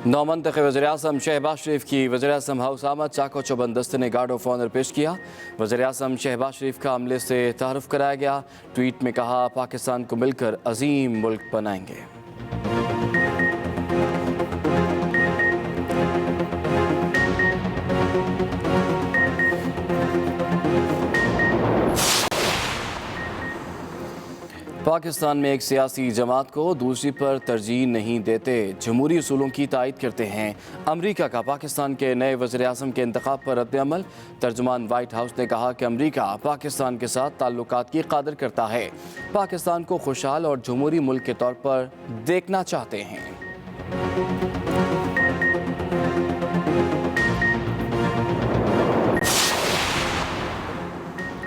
नौमंतखब वज़ीर-ए-आज़म शहबाज शरीफ की वज़ीर-ए-आज़म हाउस आमद चाको चौबंद दस्ते ने गार्ड ऑफ ऑनर पेश किया। वज़ीर-ए-आज़म शहबाज शरीफ का अमले से तारुफ कराया गया। ट्वीट में कहा, पाकिस्तान को मिलकर अजीम मुल्क बनाएंगे। पाकिस्तान में एक सियासी जमात को दूसरी पर तरजीह नहीं देते, जमहूरी उसूलों की तायद करते हैं। अमरीका का पाकिस्तान के नए वज़ीर-ए-आज़म के इंतखाब पर रद्द-ए-अमल। तर्जुमान वाइट हाउस ने कहा कि अमरीका पाकिस्तान के साथ ताल्लुकात की कदर करता है, पाकिस्तान को खुशहाल और जमहूरी मुल्क के तौर पर देखना चाहते हैं।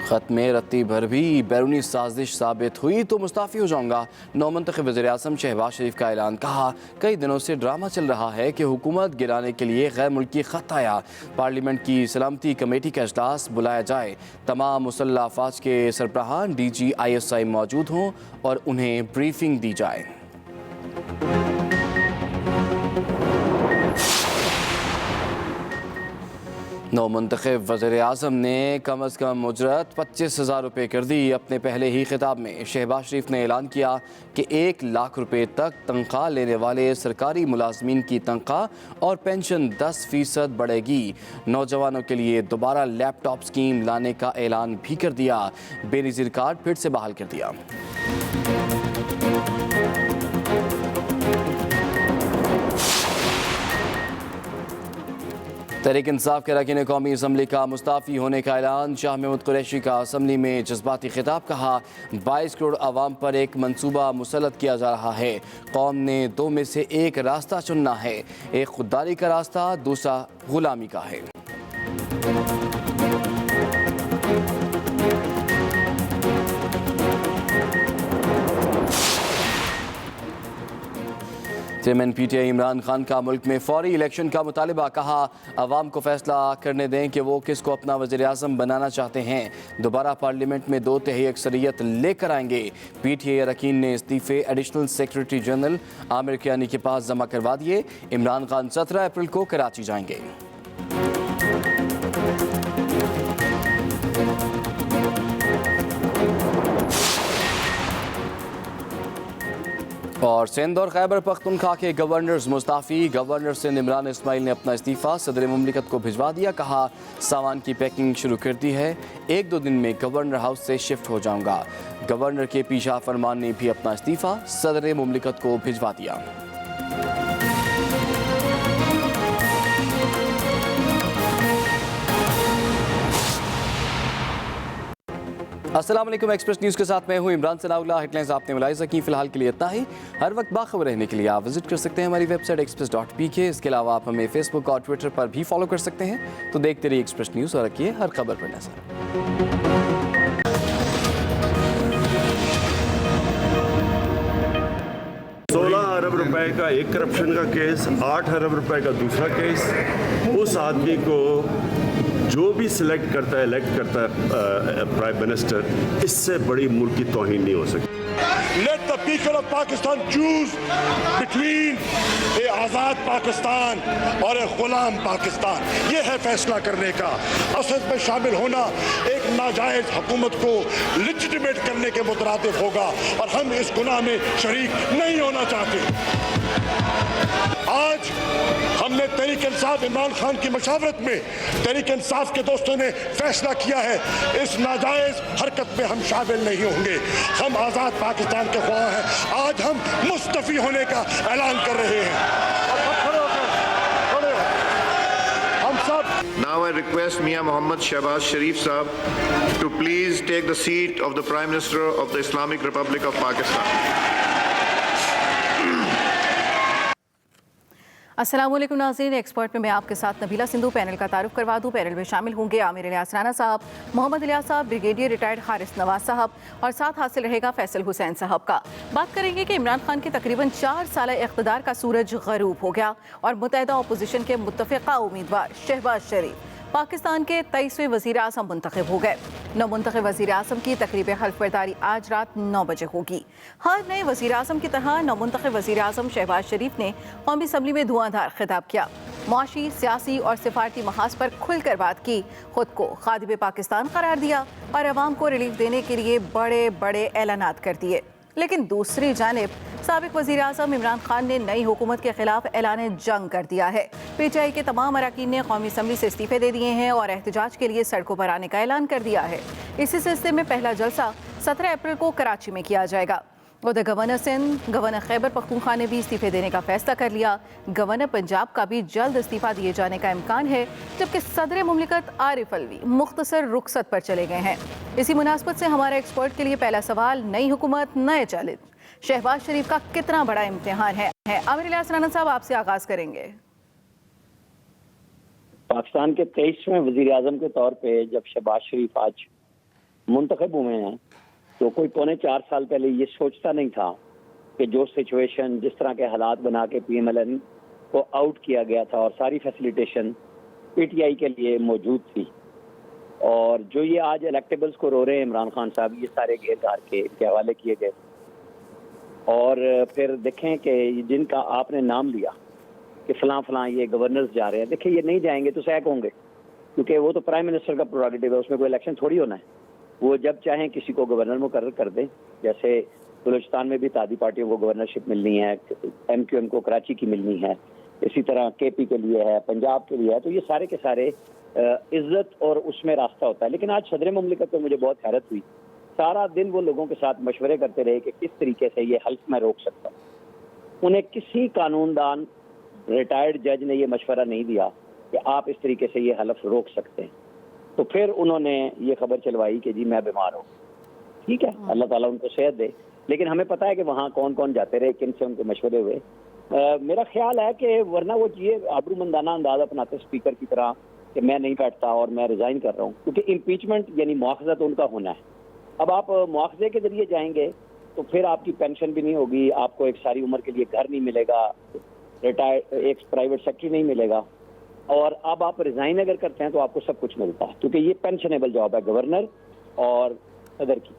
खत में रत्ती भर भी बैरूनी साजिश साबित हुई तो मुस्ताफ़ी हो जाऊंगा। नौमंतखब वज़ीर-ए-आज़म शहबाज शरीफ का ऐलान। कहा, कई दिनों से ड्रामा चल रहा है कि हुकूमत गिराने के लिए गैर मुल्की खत आया। पार्लियामेंट की सलामती कमेटी का इजलास बुलाया जाए, तमाम मुसल्लह अफवाज के सरबराहान DG ISI मौजूद हों और उन्हें ब्रीफिंग दी जाए। नौमंतखब वज़ीर-ए-आज़म ने कम अज़ कम उजरत 25,000 रुपये कर दी। अपने पहले ही खिताब में शहबाज शरीफ ने ऐलान किया कि 1 लाख रुपये तक तनख्वाह लेने वाले सरकारी मुलाजमीन की तनख्वाह और पेंशन 10% बढ़ेगी। नौजवानों के लिए दोबारा लैपटॉप स्कीम लाने का ऐलान भी कर दिया। बेनज़ीर कार्ड फिर से बहाल कर दिया। तहरीक इंसाफ के अरकान कौमी असम्बली का मुस्ताफ़ी होने का ऐलान। शाह महमूद कुरैशी का असम्बली में जज्बाती खिताब। कहा, 22 करोड़ आवाम पर एक मनसूबा मुसल्लत किया जा रहा है। कौम ने 2 में से एक रास्ता चुनना है, एक खुददारी का रास्ता, दूसरा गुलामी का है। चेयरमैन PTI इमरान खान का मुल्क में फौरी इलेक्शन का मुतालिबा। कहा, अवाम को फैसला करने दें कि वो किसको अपना वज़ीर-ए-आज़म बनाना चाहते हैं। दोबारा पार्लियामेंट में 2/3 अक्सरियत लेकर आएंगे। PTI अरकान ने इस्तीफ़े additional secretary general Amir Kiyani के पास जमा करवा दिए। इमरान खान 17 अप्रैल को कराची जाएंगे। और सिंध और खैबर पख्तूनख्वा के गवर्नर्स मुस्ताफ़ी। गवर्नर सिंध इमरान इस्माइल ने अपना इस्तीफ़ा सदर मुमलिकत को भिजवा दिया। कहा, सामान की पैकिंग शुरू कर दी है, 1-2 दिन में गवर्नर हाउस से शिफ्ट हो जाऊंगा। गवर्नर KP शाह फरमान ने भी अपना इस्तीफ़ा सदर मुमलिकत को भिजवा दिया। अस्सलाम वालेकुम। एक्सप्रेस न्यूज़ के साथ मैं हूँ इमरान सनाउल्लाह। हेडलाइंस आपने मुलाहिज़ा की। फिलहाल के लिए इतना ही। हर वक्त बाखबर रहने के लिए आप विजिट कर सकते हैं हमारी वेबसाइट express.pk। इसके अलावा आप हमें फेसबुक और ट्विटर पर भी फॉलो कर सकते हैं। तो देखते रहिए एक्सप्रेस न्यूज़ और रखिए हर खबर पर नजर। 16 अरब रुपए का एक करप्शन का केस, 8 अरब रुपए का दूसरा केस। उस आदमी को जो भी सिलेक्ट करता है, इलेक्ट करता है प्राइम मिनिस्टर, इससे बड़ी मुल्क की तौहीन नहीं हो सकती। Let the people of Pakistan choose between a आज़ाद पाकिस्तान और एक गुलाम पाकिस्तान। ये है फैसला करने का। असद में शामिल होना एक नाजायज हुकूमत को लिजिटिमेट करने के मुतरादिफ होगा और हम इस गुनाह में शरीक नहीं होना चाहते। आज हमने तहरीक इंसाफ इमरान खान की मशावरत में तहरीक इंसाफ के दोस्तों ने फैसला किया है, इस नाजायज हरकत में हम शामिल नहीं होंगे। हम आज़ाद पाकिस्तान के ख्वाह हैं। आज हम मुस्तफ़ी होने का ऐलान कर रहे हैं। हम सब Now I request Mia Mohammad Shehbaz Sharif Sahab to please take the seat of the Prime Minister of the Islamic Republic of Pakistan. अस्सलामुअलैकुम नाज़रीन। एक्सपर्ट में मैं आपके साथ नबीला सिंधु। पैनल का तारुफ करवा दूं। पैनल में शामिल होंगे आमिर इलियास राना साहब, मोहम्मद इलियास साहब, ब्रिगेडियर रिटायर्ड हारिस नवाज साहब और साथ हासिल रहेगा फैसल हुसैन साहब का। बात करेंगे कि इमरान खान के तकरीबन 4 साल इक़्तिदार का सूरज ग़रूब हो गया और मुत्तहिदा अपोजिशन के मुत्तफ़िक़ा उम्मीदवार शहबाज शरीफ पाकिस्तान के 23वें वज़ीर आज़म मुंतखब हो गए। नवमुंतखब वज़ीर आज़म की तकरीब हल्फ़बरदारी आज रात 9 बजे होगी। हर नए वज़ीर आज़म की तरह नवमुंतखब वज़ीर आज़म शहबाज शरीफ ने कौमी असम्बली में धुआंधार खिताब किया। मुआशी, सियासी और सिफारती महाज पर खुलकर बात की, खुद को खादिम पाकिस्तान करार दिया और अवाम को रिलीफ देने के लिए बड़े बड़े ऐलानात कर दिए। लेकिन दूसरी जानिब साबिक वज़ीर आज़म इमरान खान ने नई हुकूमत के खिलाफ ऐलान जंग कर दिया है। PTI के तमाम अरकान ने कौमी असम्बली से इस्तीफे दे दिए हैं और एहतजाज के लिए सड़कों पर आने का ऐलान कर दिया है। इसी सिलसिले में पहला जलसा 17 अप्रैल को कराची में किया जाएगा। उधर गवर्नर सिंध, गवर्नर खैबर पख्तूनख्वा ने भी इस्तीफे देने का फैसला कर लिया। गवर्नर पंजाब का भी जल्द इस्तीफा दिए जाने का इम्कान है, जबकि सदर मुमलिकत आरिफ अलवी मुख्तसर रुखसत पर चले गए हैं। इसी मुनासबत से हमारे एक्सपर्ट के लिए पहला सवाल, नई हुकूमत नए चैलेंज, शहबाज शरीफ का कितना बड़ा इम्तिहान है? आमिर इलियास राना साहब, आपसे आगाज करेंगे। पाकिस्तान के 23वें वजीर आजम के तौर पे जब शहबाज शरीफ आज मुंतखब हुए हैं तो कोई 4.25 साल पहले ये सोचता नहीं था कि जो सिचुएशन, जिस तरह के हालात बना के PMLN को आउट किया गया था और सारी फैसिलिटेशन PTI के लिए मौजूद थी, और जो ये आज इलेक्टेबल्स को रो रहे हैं इमरान खान साहब, ये सारे घेर घार के हवाले किए गए। और फिर देखें कि जिनका आपने नाम लिया कि फलां ये गवर्नर्स जा रहे हैं, देखिए ये नहीं जाएंगे तो सैक होंगे, क्योंकि वो तो प्राइम मिनिस्टर का प्रोरोगेटिव है, उसमें कोई इलेक्शन थोड़ी होना है। वो जब चाहें किसी को गवर्नर मुकर्रर कर दें, जैसे बलूचिस्तान में भी तादी पार्टियों को गवर्नरशिप मिलनी है, MQM को कराची की मिलनी है, इसी तरह KP के लिए है, पंजाब के लिए है, तो ये सारे के सारे इज्जत और उसमें रास्ता होता है। लेकिन आज सदर मुमलिकत पर मुझे बहुत हैरत हुई, सारा दिन वो लोगों के साथ मशवरे करते रहे कि किस तरीके से ये हल्फ मैं रोक सकता हूँ। उन्हें किसी कानूनदान, रिटायर्ड जज ने ये मशवरा नहीं दिया कि आप इस तरीके से ये हल्फ रोक सकते हैं। तो फिर उन्होंने ये खबर चलवाई कि जी मैं बीमार हूँ। ठीक है, अल्लाह ताला उनको सेहत दे, लेकिन हमें पता है कि वहाँ कौन कौन जाते रहे, किन से उनके मशवरे हुए। मेरा ख्याल है कि वरना वो ये आबरूमंदाना अंदाज अपनाते स्पीकर की तरह कि मैं नहीं बैठता और मैं रिजाइन कर रहा हूँ, क्योंकि इम्पीचमेंट यानी मुआखजा तो उनका होना है। अब आप मुआखजे के जरिए जाएंगे तो फिर आपकी पेंशन भी नहीं होगी, आपको एक सारी उम्र के लिए घर नहीं मिलेगा, एक प्राइवेट सेक्टर नहीं मिलेगा, और अब आप रिजाइन अगर करते हैं तो आपको सब कुछ मिलता है, क्योंकि ये पेंशनेबल जॉब है गवर्नर और सदर की।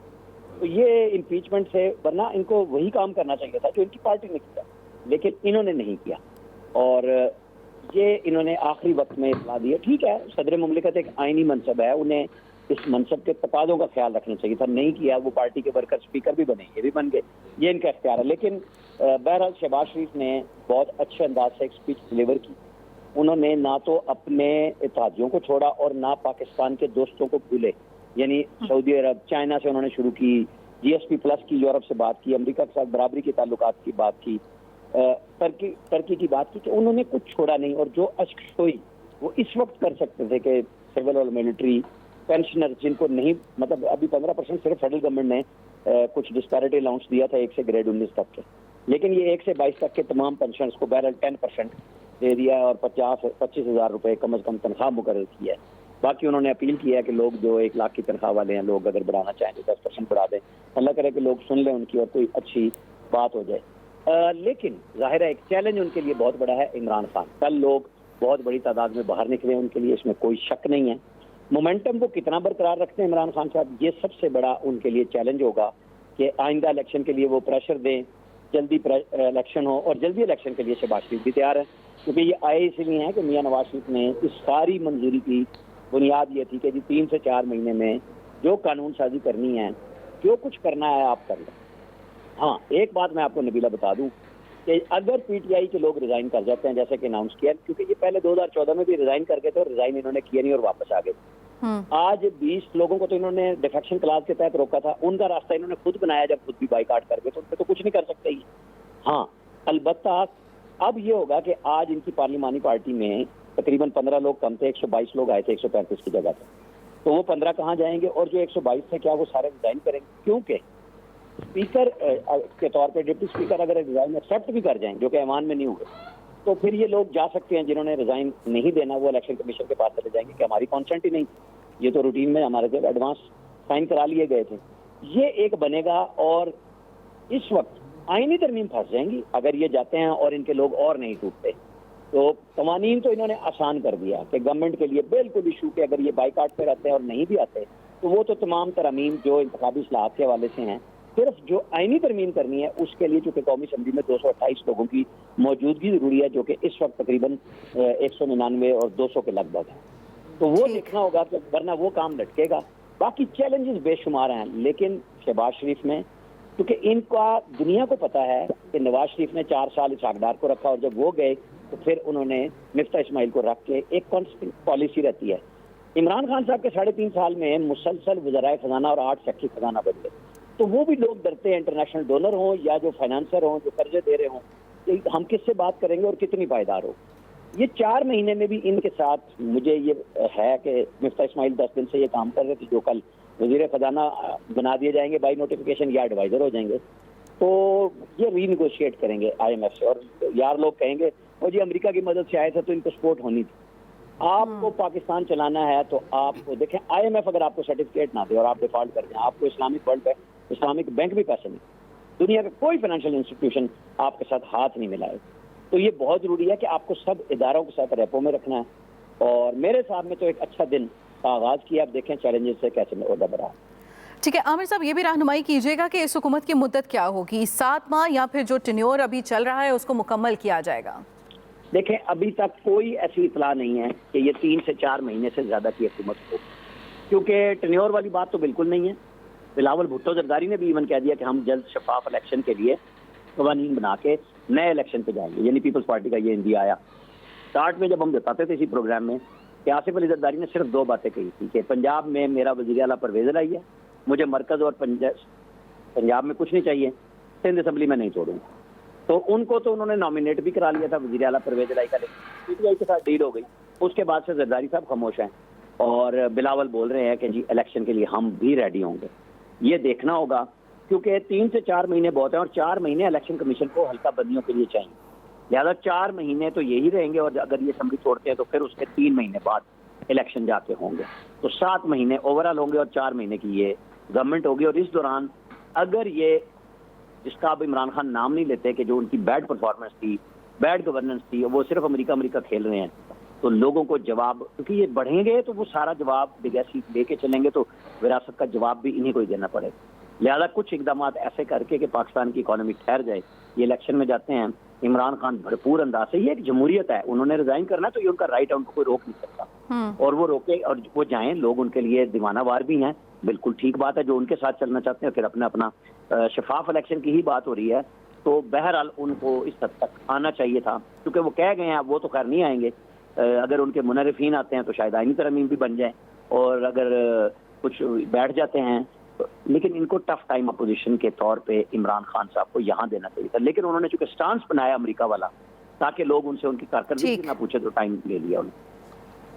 तो ये इम्पीचमेंट से, वरना इनको वही काम करना चाहिए था जो इनकी पार्टी ने किया, लेकिन इन्होंने नहीं किया और ये इन्होंने आखिरी वक्त में इतला दिया। ठीक है, सदर मुमलिकत एक आईनी मनसब है, उन्हें इस मनसब के तकाज़ों का ख्याल रखना चाहिए था, नहीं किया। वो पार्टी के वर्कर स्पीकर भी बने, ये भी बन गए, ये इनका इख्तियार है। लेकिन बहरहाल शहबाज शरीफ ने बहुत अच्छे अंदाज से एक स्पीच डिलीवर की। उन्होंने ना तो अपने इत्तेहादियों को छोड़ा और ना पाकिस्तान के दोस्तों को भूले, यानी सऊदी अरब, चाइना से उन्होंने शुरू की, GSP+ की यूरोप से बात की, अमेरिका के साथ बराबरी के ताल्लुकात की बात की, टर्की की बात की, कि उन्होंने कुछ छोड़ा नहीं। और जो अश्कशोई वो इस वक्त कर सकते थे कि सिविल और मिलिट्री पेंशनर जिनको नहीं, मतलब अभी 15% सिर्फ फेडरल गवर्नमेंट ने कुछ डिस्पैरिटी अलाउंस दिया था 1 से ग्रेड 19 तक के, लेकिन ये 1 से 22 तक के तमाम पेंशनर्स को बहरहाल 10% दे दिया है और 25 हज़ार रुपये कम से कम तनख्वाह मुकर्रर की है। बाकी उन्होंने अपील किया है कि लोग जो 1 लाख की तनख्वाह वाले हैं, लोग अगर बढ़ाना चाहें तो 10% बढ़ा दें। अल्लाह करे कि लोग सुन लें उनकी और कोई अच्छी बात हो जाए। लेकिन जाहिर है एक चैलेंज उनके लिए बहुत बड़ा है इमरान खान। कल लोग बहुत बड़ी तादाद में बाहर निकले उनके लिए, इसमें कोई शक नहीं है। मोमेंटम को कितना बरकरार रखते हैं इमरान खान साहब, ये सबसे बड़ा उनके लिए चैलेंज होगा कि आइंदा इलेक्शन के लिए वो प्रेशर दें, जल्दी इलेक्शन हो, और जल्दी इलेक्शन के लिए शहबाज शरीफ भी तैयार है, क्योंकि ये आए इसलिए हैं कि मियां नवाज शरीफ ने इस सारी मंजूरी की बुनियाद ये थी कि जी 3 से 4 महीने में जो कानून साजी करनी है, जो कुछ करना है आप कर लें। हाँ, एक बात मैं आपको नबीला बता दूं कि अगर PTI के लोग रिजाइन कर जाते हैं, जैसे कि अनाउंस किया, क्योंकि ये पहले 2014 में भी रिजाइन कर गए थे और रिजाइन इन्होंने किया नहीं और वापस आ गए। आज 20 लोगों को तो इन्होंने डिफेक्शन क्लास के तहत रोका था, उनका रास्ता इन्होंने खुद बनाया, जब खुद भी बाइकाट कर गए तो उन पर तो कुछ नहीं कर सकते ही। हाँ, अलबत्ता अब ये होगा कि आज इनकी पार्लिमानी पार्टी में तकरीबन 15 लोग कम थे, 122 लोग आए थे 135 की जगह पे, तो वो 15 कहाँ जाएंगे, और जो 122 थे क्या वो सारे रिजाइन करेंगे? क्योंकि स्पीकर के तौर पे डिप्टी स्पीकर अगर रिजाइन एक्सेप्ट भी कर जाएं, जो कि ऐवान में नहीं हुए, तो फिर ये लोग जा सकते हैं जिन्होंने रिजाइन नहीं देना, वो इलेक्शन कमीशन के पास चले जाएंगे कि हमारी कॉन्सेंट ही नहीं, ये तो रूटीन में हमारे से एडवांस साइन करा लिए गए थे। ये एक बनेगा और इस वक्त आईनी तरमीम फंस जाएंगी अगर ये जाते हैं और इनके लोग और नहीं टूटते। तो कवानीन तो इन्होंने आसान कर दिया कि गवर्नमेंट के लिए बिल्कुल इशू के अगर ये बाइकाट पे रहते हैं और नहीं भी आते तो वो तो तमाम तरमीम जो इंतखाबी इस्लाहत के हवाले से हैं, सिर्फ जो आईनी तरमीम करनी है उसके लिए चूंकि कौमी असम्बली में 228 लोगों की मौजूदगी जरूरी है, जो कि इस वक्त तकरीबन 199 और 200 के लगभग है। तो वो देखना होगा कि वरना वो काम लटकेगा। बाकी चैलेंजेस बेशुमार हैं, लेकिन शहबाज शरीफ में क्योंकि इनका दुनिया को पता है कि नवाज शरीफ ने 4 साल इसहाक डार को रखा और जब वो गए तो फिर उन्होंने मिफ्ता इस्माइल को रख के एक कॉन्स्टेंट पॉलिसी रहती है। इमरान खान साहब के 3.5 साल में मुसलसल वज़राए खजाना और 8 सेक्रेटरी खजाना बदले, तो वो भी लोग डरते हैं, इंटरनेशनल डोनर हों या जो फाइनेंसर हों, जो कर्जे दे रहे हों, कि हम किससे बात करेंगे और कितनी पायदार हो। ये 4 महीने में भी इनके साथ मुझे ये है कि मिफ्ता इस्माइल 10 दिन से ये काम कर रहे थे, जो कल वज़ीर खजाना बना दिए जाएंगे बाई नोटिफिकेशन या एडवाइजर हो जाएंगे, तो ये रीनिगोशिएट करेंगे IMF से। और यार लोग कहेंगे वो जी अमेरिका की मदद से आए थे तो इनको सपोर्ट होनी थी। आपको पाकिस्तान चलाना है तो आपको देखें, IMF अगर आपको सर्टिफिकेट ना दे और आप डिफॉल्ट कर दें, आपको इस्लामिक बैंक भी पैसे नहीं, दुनिया का कोई फाइनेंशियल इंस्टीट्यूशन आपके साथ हाथ नहीं मिलाए। तो ये बहुत जरूरी है कि आपको सब इदारों के साथ रेपो में रखना है। और मेरे हिसाब में तो एक अच्छा दिन का आगाज किया, आप देखें चैलेंजेस से कैसे उबर रहा। ठीक है आमिर साहब, ये भी रहनुमाई कीजिएगा कि इस हुकूमत की मुद्दत क्या होगी, 7 माह या फिर जो टेन्योर अभी चल रहा है उसको मुकम्मल किया जाएगा? देखें अभी तक कोई ऐसी इतला नहीं है कि ये 3 से 4 महीने से ज्यादा की हुकूमत हो, क्योंकि टेन्योर वाली बात तो बिल्कुल नहीं है। बिलावल भुट्टो जरदारी ने भी इवन कह दिया कि हम जल्द शफाफ इलेक्शन के लिए कवानीन बना के नए इलेक्शन पे जाएंगे, यानी पीपल्स पार्टी का ये इंडिया आया। स्टार्ट में जब हम बताते थे इसी प्रोग्राम में कि आसिफ अली जरदारी ने सिर्फ 2 बातें कही थी कि पंजाब में मेरा वज़ीर आला परवेज़ लाई है, मुझे मरकज और पंजाब में कुछ नहीं चाहिए, सिंध असम्बली में नहीं छोड़ूंगा। तो उनको तो उन्होंने नॉमिनेट भी करा लिया था वज़ीर आला परवेज़ लाई का, लेकिन PTI के साथ डील हो गई। उसके बाद से जरदारी साहब खामोश हैं और बिलावल बोल रहे हैं कि जी इलेक्शन के लिए हम भी रेडी होंगे। ये देखना होगा क्योंकि 3 से 4 महीने बहुत हैं और 4 महीने इलेक्शन कमीशन को हल्का बंदियों के लिए चाहिए, लिहाजा 4 महीने तो यही रहेंगे और अगर ये असम्बली छोड़ते हैं तो फिर उसके 3 महीने बाद इलेक्शन जाके होंगे, तो 7 महीने ओवरऑल होंगे और 4 महीने की ये गवर्नमेंट होगी। और इस दौरान अगर ये जिसका अब इमरान खान नाम नहीं लेते कि जो उनकी बैड परफॉर्मेंस थी, बैड गवर्नेंस थी, वो सिर्फ अमेरिका खेल रहे हैं, तो लोगों को जवाब, क्योंकि ये बढ़ेंगे तो वो सारा जवाब लेगेसी लेके चलेंगे, तो विरासत का जवाब भी इन्हीं को ही देना पड़ेगा। लिहाजा कुछ इकदाम ऐसे करके कि पाकिस्तान की इकोनॉमी ठहर जाए। ये इलेक्शन में जाते हैं इमरान खान भरपूर अंदाज से, ये एक जमहूरियत है, उन्होंने रिजाइन करना तो ये उनका राइट है, उनको कोई रोक नहीं सकता। और वो रोके और वो जाएं, लोग उनके लिए दीवानावार भी हैं, बिल्कुल ठीक बात है, जो उनके साथ चलना चाहते हैं। फिर अपना शफाफ इलेक्शन की ही बात हो रही है, तो बहरहाल उनको इस हद तक आना चाहिए था, क्योंकि वो कह गए हैं, वो तो खैर नहीं आएंगे। अगर उनके मुनरिफीन आते हैं तो शायद आईनी तरमीम भी बन जाए, और अगर कुछ बैठ जाते हैं तो, लेकिन इनको टफ टाइम अपोजिशन के तौर पे इमरान खान साहब को यहाँ देना चाहिए था। लेकिन उन्होंने चूंकि स्टांस बनाया अमेरिका वाला, ताकि लोग उनसे उनकी कारकर्दगी ना पूछे, तो टाइम ले लिया उन्होंने।